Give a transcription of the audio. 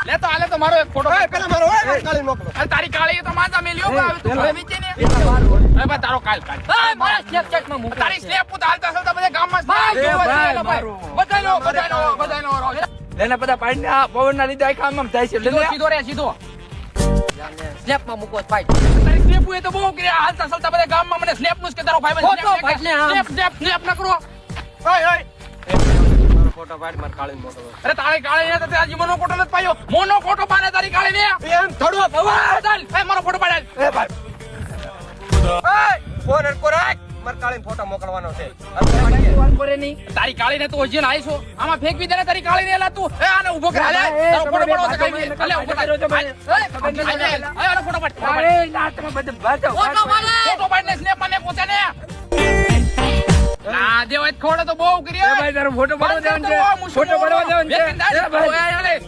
લે તો આલે તો મારો એક ફોટો પેલા મારો કાળી મોકલો. અરે તારી કાળી તો માતા મેલ્યો આવે તું હવે વિચે ને અરે બા તારો કાલ મારા સ્નેપચેટ માં મૂકો તારી સ્નેપ પુત હાલતા હાલતા બધા ગામમાં બધાનો લેને બધા પાડીને આ પવનના લીધે આખા આમ થાય છે. સીધો રે સીધો સ્નેપ માં મૂકો ફાઈટ તારી સ્નેપ એ તો બહુ કર્યા હાલતા હાલતા બધા ગામમાં મને સ્નેપ નું કે તારો ભાઈ ફોટો પાડ ને આમ. સ્નેપ ન કરો ઓય ઓય મારો ફોટો પાડ માર કાળી મોકલો. અરે તારી કાળી ને તો હજી મોનો ફોટો નથી પાયો મોનો ફોટો પાડે તારી કાળી ને એમ થોડું ચાલ એ મારો ફોટો પાડે એ ભાઈ ફોન અડકો રાખ. માર કાળી ફોટો મોકલવાનો છે. તારી કાળી ને તું હજી ને આવીશો આમાં ફેંકવી દે ને તારી કાળી ને એલા તું એ આને ઉભો કર હાલે તારો ફોટો પાડવો છે કઈ હાલે ઉભો કર આને ફોટો પાડ ફોટો પાડ ને સ્નેપ મને પોતે ને ના દેવાય ખોડે તો બહુ કર્યો ભાઈ તારો ફોટો પાડવા જવાનું છે. ફોટો પાડવા જવાનું છે. ભાઈ